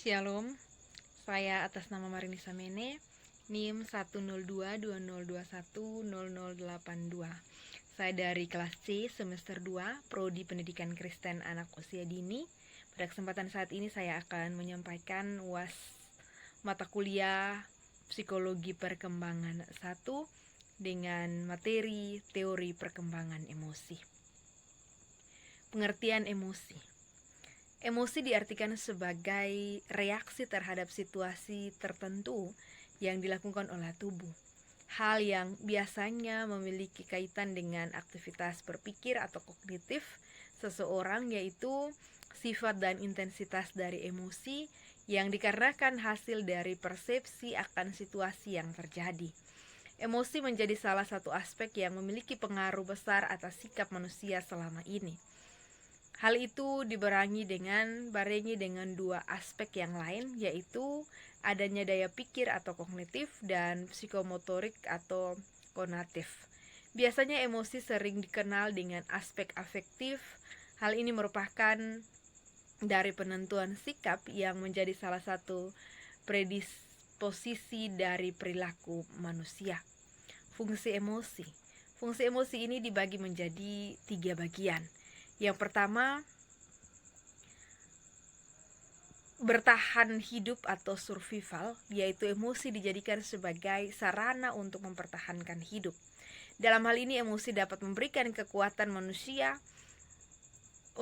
Shalom, saya atas nama Marini Samene, NIM 10220210082. Saya dari kelas C semester 2, Prodi Pendidikan Kristen Anak Usia Dini. Pada kesempatan saat ini saya akan menyampaikan UAS mata kuliah Psikologi Perkembangan 1 dengan materi teori perkembangan emosi. Pengertian emosi. Emosi diartikan sebagai reaksi terhadap situasi tertentu yang dilakukan oleh tubuh. Hal yang biasanya memiliki kaitan dengan aktivitas berpikir atau kognitif seseorang, yaitu sifat dan intensitas dari emosi yang dikarenakan hasil dari persepsi akan situasi yang terjadi. Emosi menjadi salah satu aspek yang memiliki pengaruh besar atas sikap manusia selama ini. Hal itu dibarengi dengan dua aspek yang lain, yaitu adanya daya pikir atau kognitif dan psikomotorik atau konatif. Biasanya emosi sering dikenal dengan aspek afektif. Hal ini merupakan dari penentuan sikap yang menjadi salah satu predisposisi dari perilaku manusia. Fungsi emosi. Fungsi emosi ini dibagi menjadi 3 bagian. Yang pertama, bertahan hidup atau survival, yaitu emosi dijadikan sebagai sarana untuk mempertahankan hidup. Dalam hal ini emosi dapat memberikan kekuatan manusia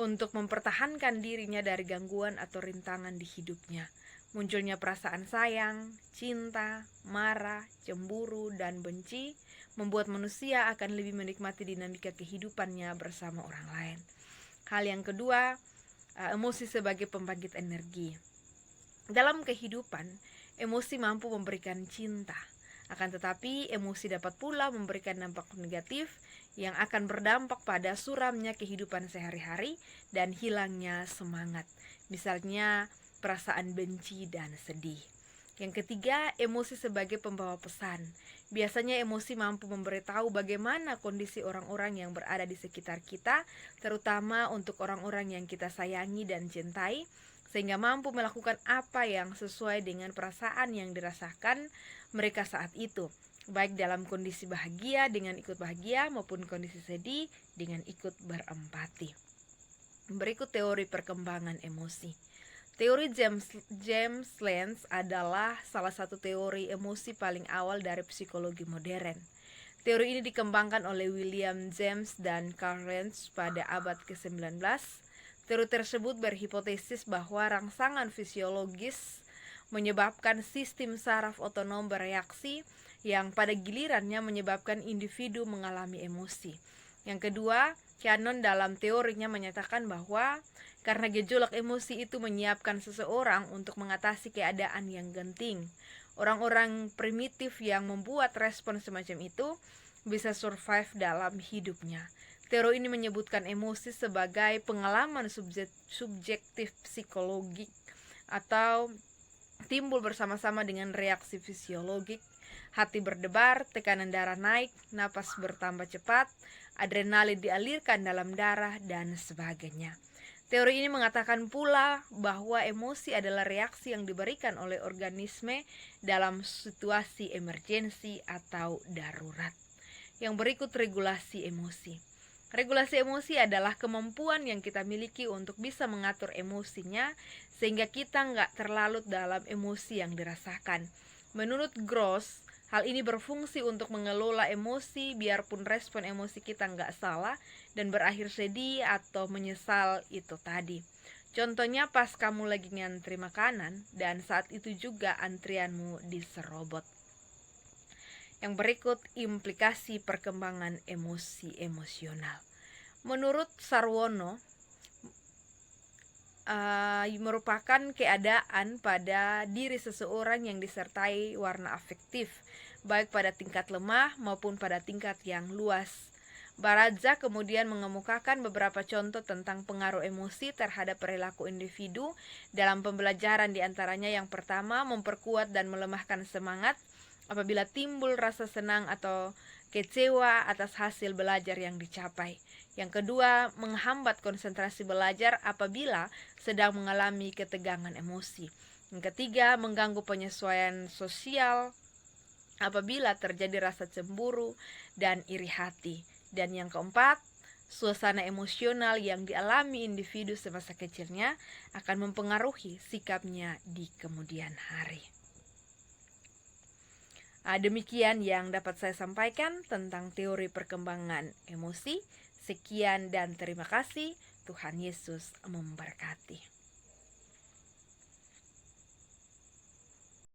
untuk mempertahankan dirinya dari gangguan atau rintangan di hidupnya. Munculnya perasaan sayang, cinta, marah, cemburu, dan benci membuat manusia akan lebih menikmati dinamika kehidupannya bersama orang lain. Hal yang kedua, emosi sebagai pembangkit energi. Dalam kehidupan, emosi mampu memberikan cinta. Akan tetapi, emosi dapat pula memberikan dampak negatif yang akan berdampak pada suramnya kehidupan sehari-hari dan hilangnya semangat. Misalnya, perasaan benci dan sedih. Yang ketiga, emosi sebagai pembawa pesan. Biasanya emosi mampu memberitahu bagaimana kondisi orang-orang yang berada di sekitar kita, terutama untuk orang-orang yang kita sayangi dan cintai, sehingga mampu melakukan apa yang sesuai dengan perasaan yang dirasakan mereka saat itu, baik dalam kondisi bahagia dengan ikut bahagia maupun kondisi sedih dengan ikut berempati. Berikut teori perkembangan emosi. Teori James Lange adalah salah satu teori emosi paling awal dari psikologi modern. Teori ini dikembangkan oleh William James dan Carl Lange pada abad ke-19. Teori tersebut berhipotesis bahwa rangsangan fisiologis menyebabkan sistem saraf otonom bereaksi yang pada gilirannya menyebabkan individu mengalami emosi. Yang kedua, Cannon dalam teorinya menyatakan bahwa karena gejolak emosi itu menyiapkan seseorang untuk mengatasi keadaan yang genting. Orang-orang primitif yang membuat respon semacam itu bisa survive dalam hidupnya. Teori ini menyebutkan emosi sebagai pengalaman subjektif psikologik atau timbul bersama-sama dengan reaksi fisiologik. Hati berdebar, tekanan darah naik, napas bertambah cepat, adrenalin dialirkan dalam darah, dan sebagainya. Teori ini mengatakan pula bahwa emosi adalah reaksi yang diberikan oleh organisme dalam situasi emergensi atau darurat. Yang berikut regulasi emosi. Regulasi emosi adalah kemampuan yang kita miliki untuk bisa mengatur emosinya sehingga kita nggak terlalut dalam emosi yang dirasakan. Menurut Gross, hal ini berfungsi untuk mengelola emosi biarpun respon emosi kita nggak salah dan berakhir sedih atau menyesal itu tadi. Contohnya pas kamu lagi ngantri makanan dan saat itu juga antrianmu diserobot. Yang berikut implikasi perkembangan emosi emosional. Menurut Sarwono, merupakan keadaan pada diri seseorang yang disertai warna afektif, baik pada tingkat lemah maupun pada tingkat yang luas. Baradza kemudian mengemukakan beberapa contoh tentang pengaruh emosi terhadap perilaku individu dalam pembelajaran, diantaranya yang pertama, memperkuat dan melemahkan semangat apabila timbul rasa senang atau kecewa atas hasil belajar yang dicapai. Yang kedua, menghambat konsentrasi belajar apabila sedang mengalami ketegangan emosi. Yang ketiga, mengganggu penyesuaian sosial apabila terjadi rasa cemburu dan iri hati. Dan yang keempat, suasana emosional yang dialami individu semasa kecilnya akan mempengaruhi sikapnya di kemudian hari. Demikian yang dapat saya sampaikan tentang teori perkembangan emosi. Sekian dan terima kasih. Tuhan Yesus memberkati.